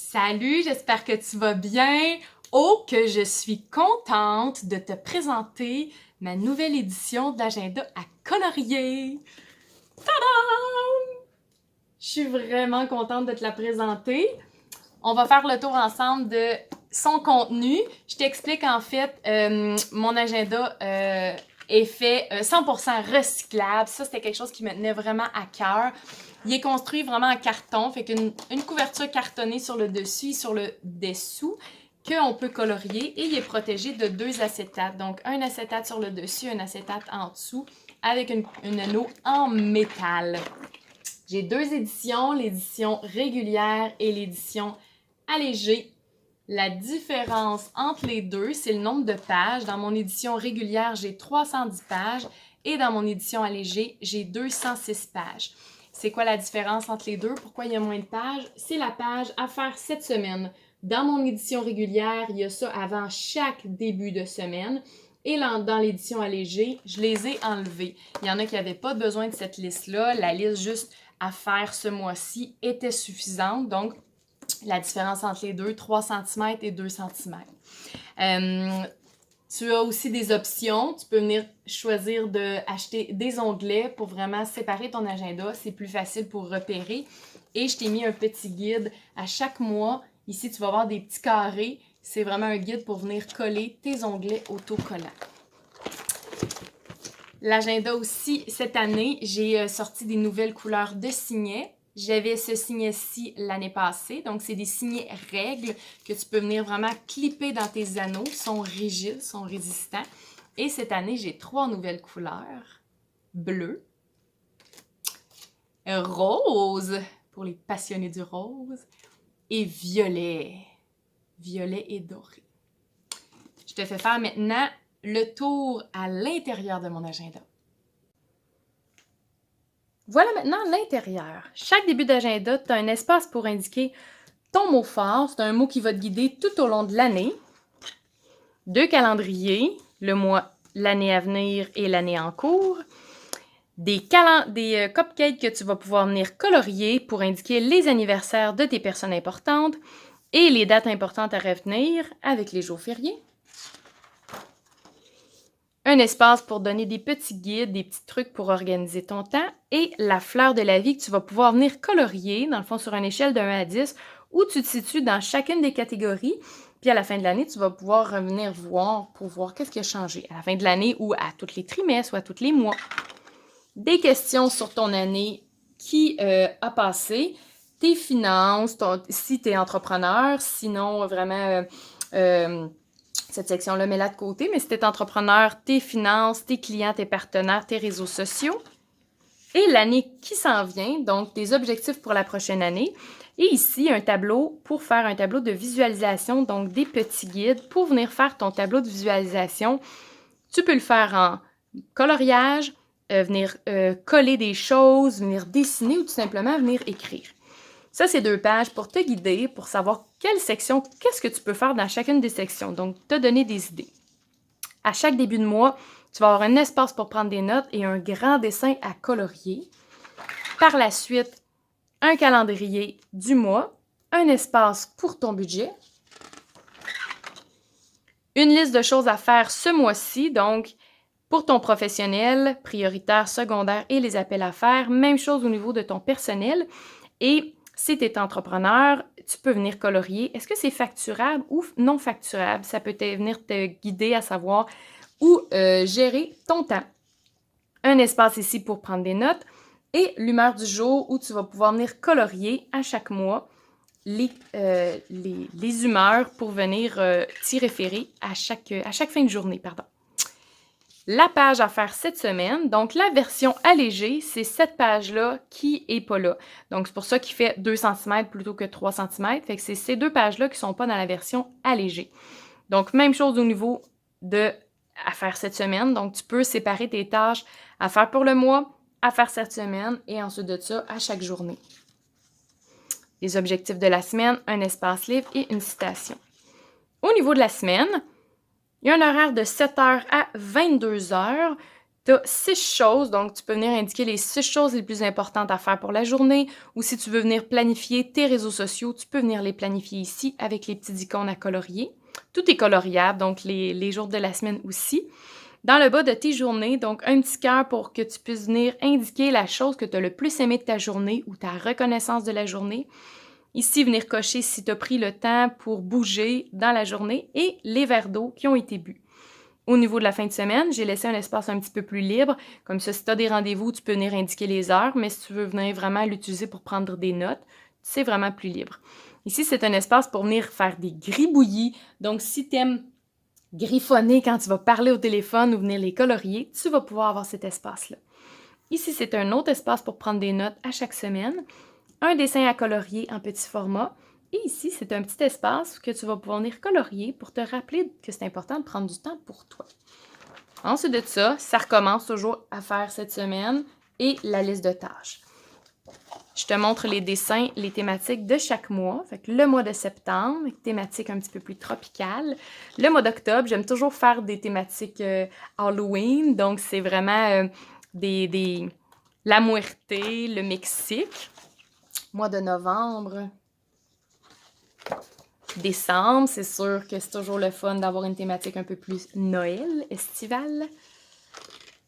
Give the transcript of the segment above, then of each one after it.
Salut, j'espère que tu vas bien. Oh, que je suis contente de te présenter ma nouvelle édition de l'agenda à colorier. Tadam! Je suis vraiment contente de te la présenter. On va faire le tour ensemble de son contenu. Je t'explique en fait, mon agenda est fait 100% recyclable. Ça, c'était quelque chose qui me tenait vraiment à cœur. Il est construit vraiment en carton, fait qu'une couverture cartonnée sur le dessus et sur le dessous qu'on peut colorier et il est protégé de 2 acétates. Donc, un acétate sur le dessus, un acétate en dessous avec une anneau en métal. J'ai 2 éditions, l'édition régulière et l'édition allégée. La différence entre les deux, c'est le nombre de pages. Dans mon édition régulière, j'ai 310 pages et dans mon édition allégée, j'ai 206 pages. C'est quoi la différence entre les deux? Pourquoi il y a moins de pages? C'est la page à faire cette semaine. Dans mon édition régulière, il y a ça avant chaque début de semaine. Et dans l'édition allégée, je les ai enlevés. Il y en a qui n'avaient pas besoin de cette liste-là. La liste juste à faire ce mois-ci était suffisante. Donc, la différence entre les deux, 3 cm et 2 cm. Tu as aussi des options. Tu peux venir choisir d'acheter des onglets pour vraiment séparer ton agenda. C'est plus facile pour repérer. Et je t'ai mis un petit guide à chaque mois. Ici, tu vas voir des petits carrés. C'est vraiment un guide pour venir coller tes onglets autocollants. L'agenda aussi, cette année, j'ai sorti des nouvelles couleurs de signets. J'avais ce signet-ci l'année passée. Donc, c'est des signets règles que tu peux venir vraiment clipper dans tes anneaux. Ils sont rigides, sont résistants. Et cette année, j'ai 3 nouvelles couleurs. Bleu, rose, pour les passionnés du rose, et violet. Violet et doré. Je te fais faire maintenant le tour à l'intérieur de mon agenda. Voilà maintenant l'intérieur. Chaque début d'agenda, tu as un espace pour indiquer ton mot fort. C'est un mot qui va te guider tout au long de l'année. 2 calendriers, le mois, l'année à venir et l'année en cours. Des cupcakes que tu vas pouvoir venir colorier pour indiquer les anniversaires de tes personnes importantes et les dates importantes à revenir avec les jours fériés. Un espace pour donner des petits guides, des petits trucs pour organiser ton temps et la fleur de la vie que tu vas pouvoir venir colorier, dans le fond, sur une échelle de 1 à 10, où tu te situes dans chacune des catégories. Puis à la fin de l'année, tu vas pouvoir revenir voir pour voir qu'est-ce qui a changé à la fin de l'année ou à tous les trimestres ou à tous les mois. Des questions sur ton année qui a passé, tes finances, si tu es entrepreneur, sinon vraiment... cette section-là, mets-la de côté, mais si tu es entrepreneur, tes finances, tes clients, tes partenaires, tes réseaux sociaux et l'année qui s'en vient, donc tes objectifs pour la prochaine année. Et ici, un tableau pour faire un tableau de visualisation, donc des petits guides pour venir faire ton tableau de visualisation. Tu peux le faire en coloriage, venir coller des choses, venir dessiner ou tout simplement venir écrire. Ça, c'est 2 pages pour te guider, pour savoir quelle section, qu'est-ce que tu peux faire dans chacune des sections. Donc, te donner des idées. À chaque début de mois, tu vas avoir un espace pour prendre des notes et un grand dessin à colorier. Par la suite, un calendrier du mois, un espace pour ton budget, une liste de choses à faire ce mois-ci, donc pour ton professionnel, prioritaire, secondaire et les appels à faire. Même chose au niveau de ton personnel. Et si tu es entrepreneur, tu peux venir colorier. Est-ce que c'est facturable ou non facturable? Ça peut venir te guider à savoir où gérer ton temps. Un espace ici pour prendre des notes et l'humeur du jour où tu vas pouvoir venir colorier à chaque mois les humeurs pour venir t'y référer à chaque fin de journée. La page à faire cette semaine, donc la version allégée, c'est cette page-là qui n'est pas là. Donc, c'est pour ça qu'il fait 2 cm plutôt que 3 cm. Fait que c'est ces 2 pages-là qui ne sont pas dans la version allégée. Donc, même chose au niveau à faire cette semaine. Donc, tu peux séparer tes tâches à faire pour le mois, à faire cette semaine et ensuite de ça, à chaque journée. Les objectifs de la semaine, un espace libre et une citation. Au niveau de la semaine, il y a un horaire de 7h à 22h Tu as 6 choses, donc tu peux venir indiquer les 6 choses les plus importantes à faire pour la journée, ou si tu veux venir planifier tes réseaux sociaux, tu peux venir les planifier ici avec les petites icônes à colorier. Tout est coloriable, donc les jours de la semaine aussi. Dans le bas de tes journées, donc un petit cœur pour que tu puisses venir indiquer la chose que tu as le plus aimé de ta journée ou ta reconnaissance de la journée. Ici, venir cocher si tu as pris le temps pour bouger dans la journée et les verres d'eau qui ont été bu. Au niveau de la fin de semaine, j'ai laissé un espace un petit peu plus libre. Comme ça, si tu as des rendez-vous, tu peux venir indiquer les heures, mais si tu veux venir vraiment l'utiliser pour prendre des notes, c'est vraiment plus libre. Ici, c'est un espace pour venir faire des gribouillis. Donc, si tu aimes griffonner quand tu vas parler au téléphone ou venir les colorier, tu vas pouvoir avoir cet espace-là. Ici, c'est un autre espace pour prendre des notes à chaque semaine. Un dessin à colorier en petit format. Et ici, c'est un petit espace que tu vas pouvoir venir colorier pour te rappeler que c'est important de prendre du temps pour toi. Ensuite de ça, ça recommence toujours à faire cette semaine et la liste de tâches. Je te montre les dessins, les thématiques de chaque mois. Fait que le mois de septembre, thématique un petit peu plus tropicale. Le mois d'octobre, j'aime toujours faire des thématiques Halloween. Donc, c'est vraiment la Muerte, le Mexique. Mois de novembre. Décembre, c'est sûr que c'est toujours le fun d'avoir une thématique un peu plus Noël, estivale.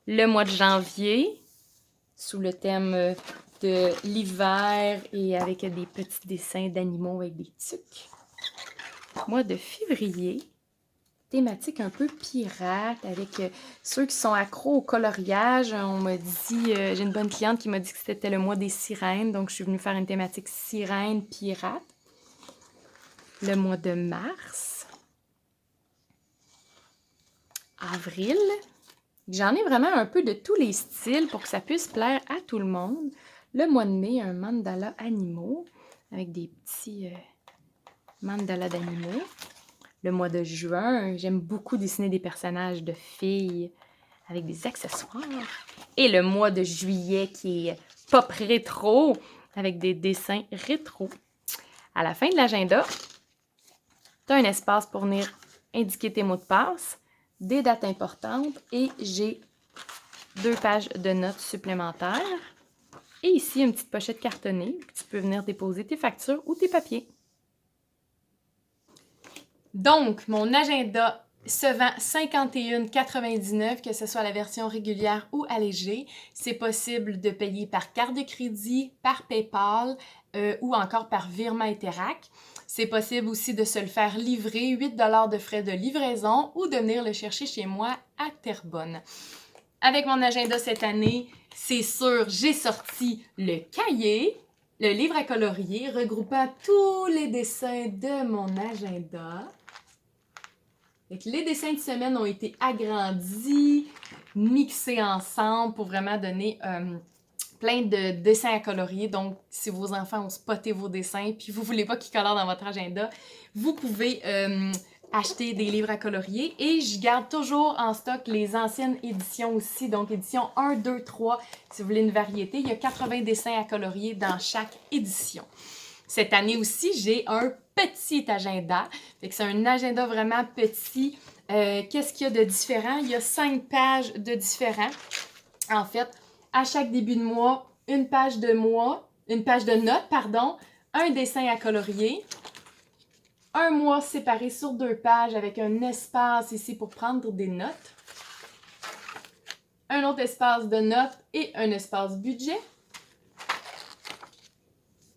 Le mois de janvier, sous le thème de l'hiver et avec des petits dessins d'animaux avec des tucs. Mois de février, thématique un peu pirate avec ceux qui sont accros au coloriage. On m'a dit, j'ai une bonne cliente qui m'a dit que c'était le mois des sirènes, donc je suis venue faire une thématique sirène pirate. Le mois de mars, avril. J'en ai vraiment un peu de tous les styles pour que ça puisse plaire à tout le monde. Le mois de mai, un mandala animaux avec des petits mandalas d'animaux. Le mois de juin, j'aime beaucoup dessiner des personnages de filles avec des accessoires. Et le mois de juillet qui est pop rétro avec des dessins rétro. À la fin de l'agenda, tu as un espace pour venir indiquer tes mots de passe, des dates importantes et j'ai 2 pages de notes supplémentaires. Et ici, une petite pochette cartonnée. Tu peux venir déposer tes factures ou tes papiers. Donc, mon agenda se vend 51,99$, que ce soit la version régulière ou allégée. C'est possible de payer par carte de crédit, par PayPal ou encore par virement Interac. C'est possible aussi de se le faire livrer, 8$ de frais de livraison ou de venir le chercher chez moi à Terrebonne. Avec mon agenda cette année, c'est sûr, j'ai sorti le cahier, le livre à colorier, regroupant tous les dessins de mon agenda. Les dessins de semaine ont été agrandis, mixés ensemble pour vraiment donner plein de dessins à colorier. Donc, si vos enfants ont spoté vos dessins puis vous ne voulez pas qu'ils colorent dans votre agenda, vous pouvez acheter des livres à colorier. Et je garde toujours en stock les anciennes éditions aussi. Donc, édition 1, 2, 3, si vous voulez une variété. Il y a 80 dessins à colorier dans chaque édition. Cette année aussi, j'ai un petit agenda. C'est un agenda vraiment petit. Qu'est-ce qu'il y a de différent? Il y a 5 pages de différents. En fait, à chaque début de mois, une page de notes, un dessin à colorier. Un mois séparé sur 2 pages avec un espace ici pour prendre des notes. Un autre espace de notes et un espace budget.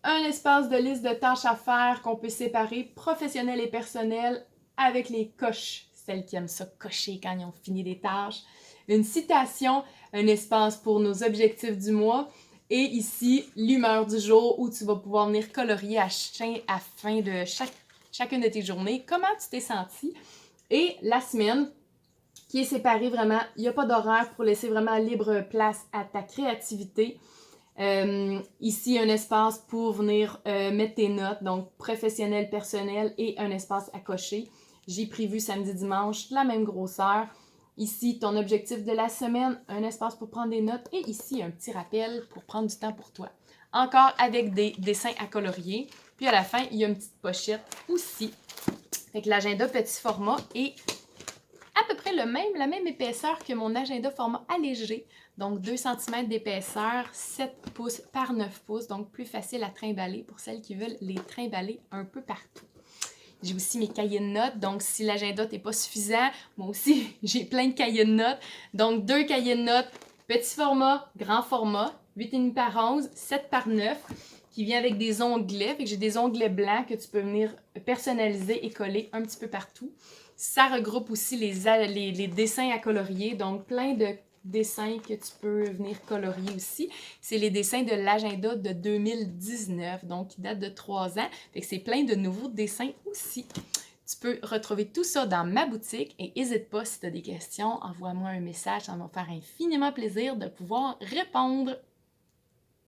Un espace de liste de tâches à faire qu'on peut séparer professionnel et personnel avec les coches, celles qui aiment ça cocher quand ils ont fini des tâches. Une citation, un espace pour nos objectifs du mois et ici l'humeur du jour où tu vas pouvoir venir colorier à fin de chacune de tes journées, comment tu t'es senti. Et la semaine qui est séparée vraiment, il n'y a pas d'horaire pour laisser vraiment libre place à ta créativité. Ici, un espace pour venir mettre tes notes, donc professionnel, personnel et un espace à cocher. J'ai prévu samedi, dimanche, la même grosseur. Ici, ton objectif de la semaine, un espace pour prendre des notes et ici, un petit rappel pour prendre du temps pour toi. Encore avec des dessins à colorier. Puis à la fin, il y a une petite pochette aussi. Fait que l'agenda petit format est à peu près près la même épaisseur que mon agenda format allégé. Donc 2 cm d'épaisseur, 7 pouces par 9 pouces. Donc plus facile à trimballer pour celles qui veulent les trimballer un peu partout. J'ai aussi mes cahiers de notes, donc si l'agenda n'est pas suffisant, moi aussi j'ai plein de cahiers de notes. Donc 2 cahiers de notes, petit format, grand format, 8,5 par 11, 7 par 9, qui vient avec des onglets. Fait que j'ai des onglets blancs que tu peux venir personnaliser et coller un petit peu partout. Ça regroupe aussi les dessins à colorier, donc plein de dessins que tu peux venir colorier aussi. C'est les dessins de l'agenda de 2019, donc qui date de 3 ans. Fait que c'est plein de nouveaux dessins aussi. Tu peux retrouver tout ça dans ma boutique et n'hésite pas si tu as des questions, envoie-moi un message, ça va me faire infiniment plaisir de pouvoir répondre.